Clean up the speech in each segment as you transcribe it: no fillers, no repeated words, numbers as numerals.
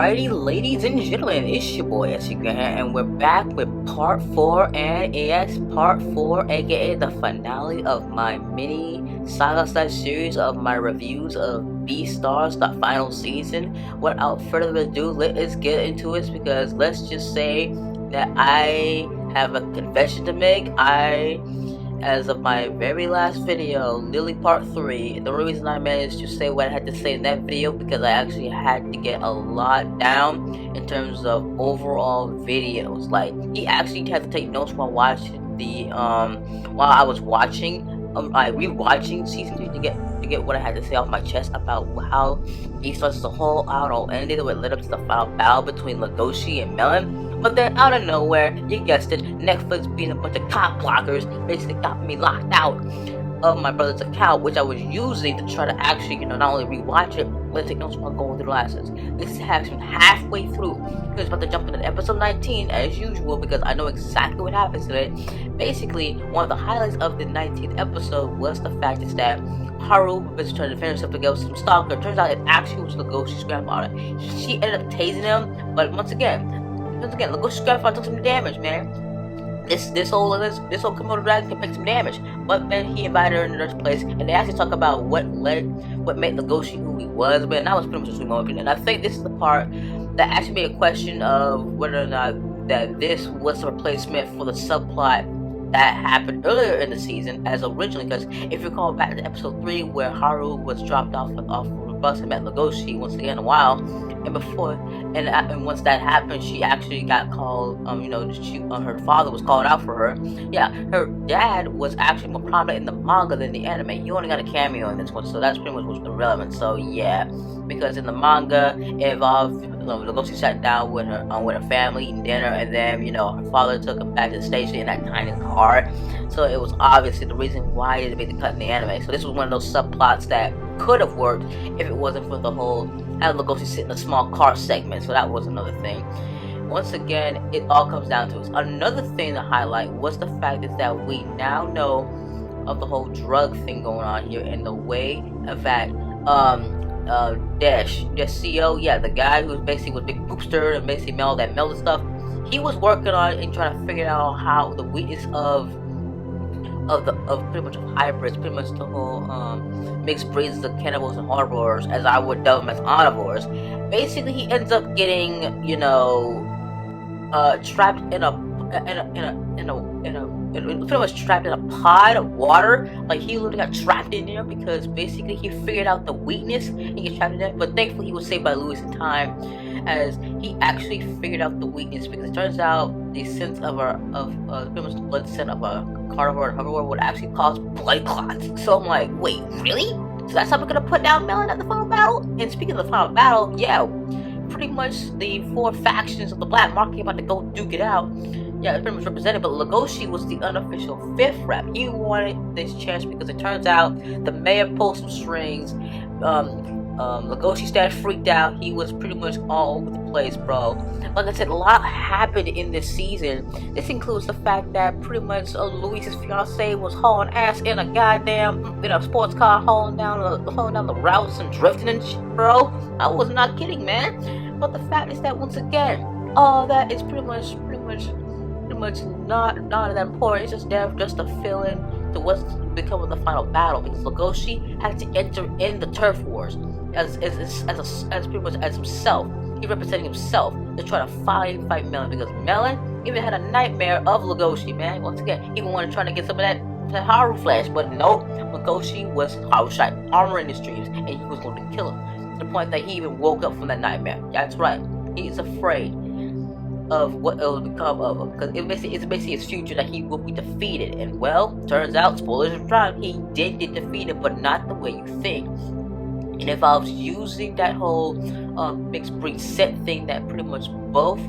Alrighty, ladies and gentlemen, it's your boy SCGRANT, and we're back with part 4, and yes, part 4, aka the finale of my mini saga series of my reviews of BEASTARS, the final season. Without further ado, let's get into it, because let's just say that I have a confession to make. As of my very last video, Lily Part 3, the reason I managed to say what I had to say in that video, because I actually had to get a lot down in terms of overall videos. Like, he actually had to take notes while watching the, while I was watching, rewatching season 3 to get what I had to say off my chest about how BEASTARS as a whole all ended, what led up to the final battle between Legoshi and Melon. But then, out of nowhere, you guessed it, Netflix being a bunch of cock blockers basically got me locked out of my brother's account, which I was using to try to actually, not only rewatch it, but take notes while going through the lessons. This is actually halfway through. I was about to jump into episode 19 as usual, because I know exactly what happens today. Basically, one of the highlights of the 19th episode was the fact is that Paru was trying to defend herself against some stalker. Turns out it actually was Legoshi's grandfather. She ended up tasing him, but once again, Legoshi's grandfather took some damage, man. This whole Komodo dragon can take some damage. But then he invited her in the first place, and they actually talk about what made Legoshi who he was. But that was pretty much a sweet moment. And I think this is the part that actually made a question of whether or not that this was a replacement for the subplot that happened earlier in the season as originally. Because if you recall back to episode 3, where Haru was dropped off of a bus and met Legoshi once again in a while, and once that happened, she actually got called. Her father was called out for her. Yeah, her dad was actually more prominent in the manga than the anime. He only got a cameo in this one, so that's pretty much what's irrelevant. So yeah, because in the manga it involved Legoshi sat down with her family eating dinner, and then her father took him back to the station in that tiny car. So it was obviously the reason why they made the cut in the anime. So this was one of those subplots that could have worked if it wasn't for the whole have Legoshi sit in a small car segment. So that was another thing. Once again, it all comes down to it. Another thing to highlight was the fact is that we now know of the whole drug thing going on here, and the way that Dash, the CEO, yeah, the guy who basically was big poopster and basically melted stuff, he was working on it and trying to figure out how the weakness of pretty much hybrids, pretty much the whole mixed breeds of cannibals and herbivores, as I would dub them as omnivores. Basically, he ends up getting trapped pretty much trapped in a pod of water. Like, he literally got trapped in there because basically he figured out the weakness and he got trapped in there. But thankfully he was saved by Louis in time, as he actually figured out the weakness, because it turns out the sense of pretty much the blood scent of a carnivore and herbivore would actually cause blood clots. So I'm like, wait, really? So that's how we're gonna put down Melon at the final battle? And speaking of the final battle, yeah, pretty much the 4 factions of the black market about to go duke it out. Yeah, it's pretty much represented, but Legoshi was the unofficial 5th rep. He wanted this chance because it turns out the mayor pulled some strings. Legoshi staff freaked out. He was pretty much all over the place, bro. Like I said, a lot happened in this season. This includes the fact that pretty much Luis's fiance was hauling ass in a sports car, hauling down the routes and drifting and shit, bro. I was not kidding, man. But the fact is that once again, all that is pretty much not that important. It's just there just to fill in to what's becoming the final battle, because Legoshi had to enter in the turf wars as pretty much as himself. He represented himself to try to fight Melon, because Melon even had a nightmare of Legoshi, man. Once again, he wanted trying to get some of that Haru flash, but no, Legoshi was Haru shot armor in his dreams, and he was going to kill him, to the point that he even woke up from that nightmare. That's right, he's afraid of what it will become of, because it's basically his future, that he will be defeated. And well, turns out, spoilers of time, he did get defeated, but not the way you think. It involves using that whole mixed breed set thing that pretty much both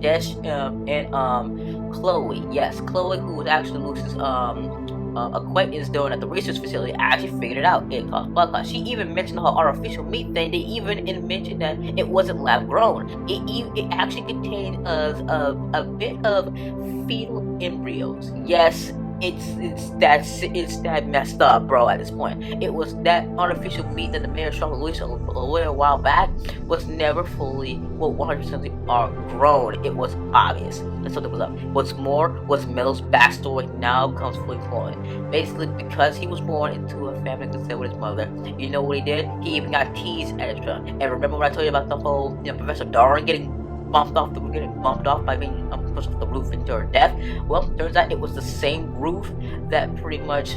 Dash and Chloe, yes, Chloe, who was actually Lucy's acquaintance doing at the research facility, actually figured it out. It caused blood clots. She even mentioned the whole artificial meat thing. They even mentioned that it wasn't lab grown. It actually contained a bit of fetal embryos. Yes, it's that messed up, bro. At this point, it was that unofficial beat that the mayor shot Luis a little while back was never fully, well, 100% are grown. It was obvious that something was up. What's more, was Melo's backstory now comes fully flowing. Basically, because he was born into a family concerned with his mother, you know what he did? He even got teased extra. And remember when I told you about the whole, Professor Darwin getting bumped off by being pushed off the roof into her death? Well, turns out it was the same roof that pretty much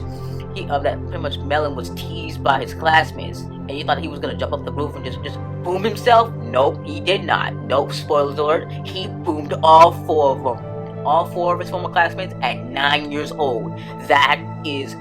Melon was teased by his classmates, and he thought he was gonna jump off the roof and just boom himself. Nope, he did not. Nope, spoilers alert. He boomed all four of them, all four of his former classmates at 9 years old. That is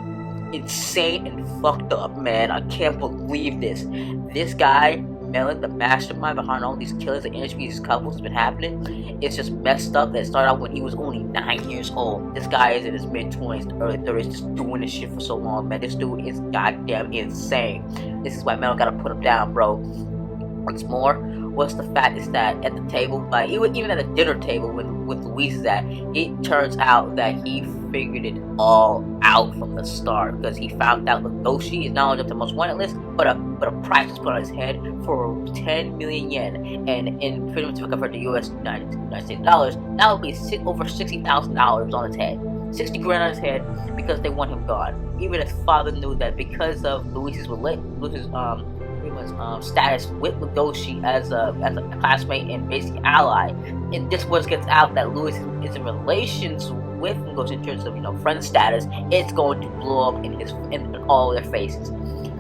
insane and fucked up, man. I can't believe this. This guy, Melon, the mastermind behind all these killings and injuries, these couples has been happening. It's just messed up that it started out when he was only 9 years old. This guy is in his mid-20s, early 30s, just doing this shit for so long, man. This dude is goddamn insane. This is why Melon gotta put him down, bro. What's more, what's the fact is that at the table, like even at the dinner table with Luis, is that it turns out that he figured it all out from the start, because he found out Legoshi is not only up the most wanted list, but a price was put on his head for 10 million yen, and in pretty much convert to United States dollars, that would be over $60,000 on his head. 60 grand on his head, because they want him gone. Even his father knew that because of Luis's status with Legoshi as a classmate and basic ally, and this once gets out that Luis is in relations with Legoshi in terms of friend status, it's going to blow up in all their faces.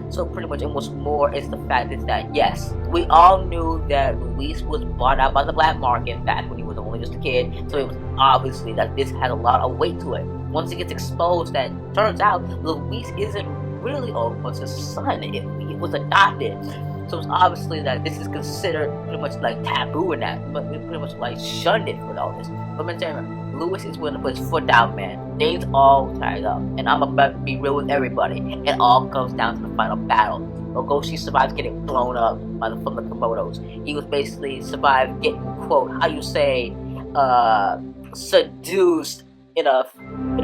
So pretty much, and what's more is the fact is that yes, we all knew that Luis was bought out by the black market back when he was only just a kid. So it was obviously that this had a lot of weight to it. Once it gets exposed, that turns out Luis isn't really almost his son. It was adopted. So it's obviously that this is considered pretty much like taboo in that, but we pretty much like shunned it with all this. But I'm telling you, Luis is willing to put his foot down, man. Things all tied up, and I'm about to be real with everybody. It all comes down to the final battle. Legoshi survives getting blown up from the Komodos. He was basically survived getting, quote, how you say, seduced in a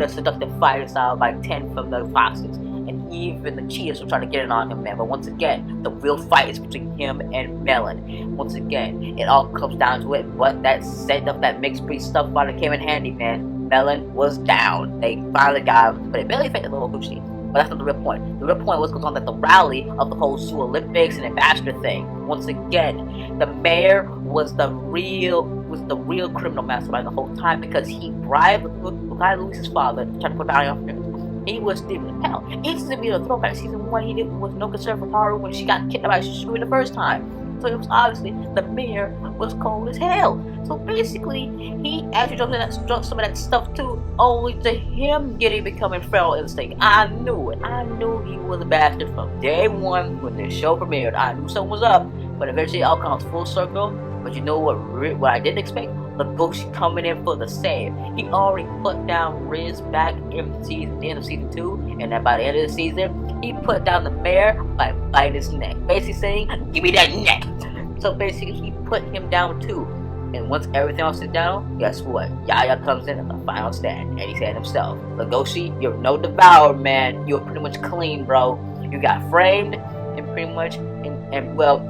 seductive fighting style by 10 from the foxes. And even the cheetahs were trying to get it on him, man. But once again, the real fight is between him and Melon. Once again, it all comes down to it. But that set up that mixed breed stuff finally came in handy, man. Melon was down. They finally got him, but it barely affected the whole Gucci. But that's not the real point. The real point was on that the rally of the whole Zoo Olympics and ambassador thing. Once again, the mayor was the real criminal mastermind the whole time, because he bribed Luis's father to try to put bounty on him. He was stealing hell. Instantly, the throwback season 1, was no concern for Paru when she got kidnapped by Shui the first time. So it was obviously the mayor was cold as hell. So basically, he actually jumped some of that stuff too, only to him becoming feral instinct. I knew it. I knew he was a bastard from day one when the show premiered. I knew something was up, but eventually it all comes full circle. But you know what I didn't expect? Legoshi coming in for the save. He already put down Riz back in the end of season 2, and then by the end of the season, he put down the mayor by biting his neck, basically saying, "Give me that neck." So basically, he put him down too. And once everything else is down, guess what? Yaya comes in at the final stand, and he said himself, "Legoshi, you're no devoured, man. You're pretty much clean, bro. You got framed, and pretty much, and well,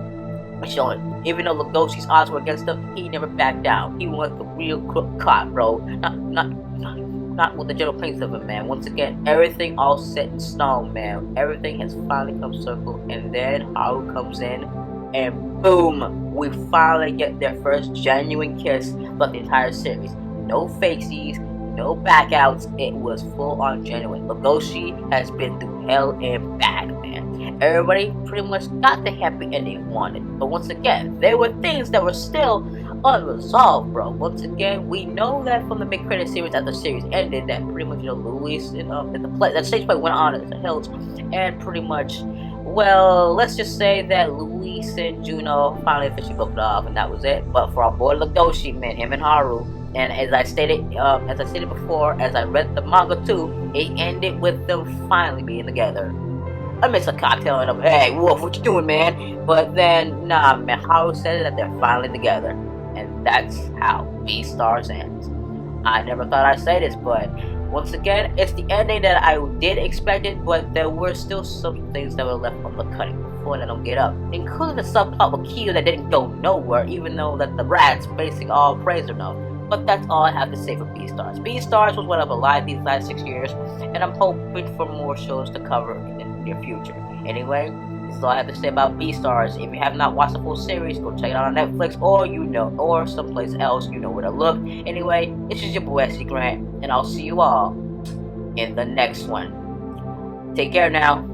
showing." Even though Legoshi's odds were against him, he never backed down. He was the real crook cop, bro. Not with the general plains of it, man. Once again, everything all set in stone, man. Everything has finally come circle, and then Haru comes in, and boom, we finally get their first genuine kiss of the entire series. No fakesies, no backouts. It was full on genuine. Legoshi has been through hell and back, man. Everybody pretty much got the happy ending they wanted. But once again, there were things that were still unresolved, bro. Once again, we know that from the mid-credit series that the series ended, that pretty much Luis and that stage play went on as the hills, and pretty much, well, let's just say that Luis and Juno finally officially broke it off, and that was it. But for our boy Legoshi, man, him and Haru, and as I stated before, as I read the manga too, it ended with them finally being together. I mixed a cocktail and I'm, "Hey, Wolf, what you doing, man?" But then, nah, man, Haru said that they're finally together. And that's how BEASTARS ends. I never thought I'd say this, but Once again, it's the ending that I did expect it, but there were still some things that were left on the cutting floor that don't get up, including the subplot with Kyo that didn't go nowhere, even though that the rats basically all praised enough. But that's all I have to say for BEASTARS. BEASTARS was what I've alive these last 6 years, and I'm hoping for more shows to cover in the near future. Anyway, this is all I have to say about BEASTARS. If you have not watched the full series, go check it out on Netflix, or someplace else, you know where to look. Anyway, this is your boy SCGRANT, and I'll see you all in the next one. Take care now.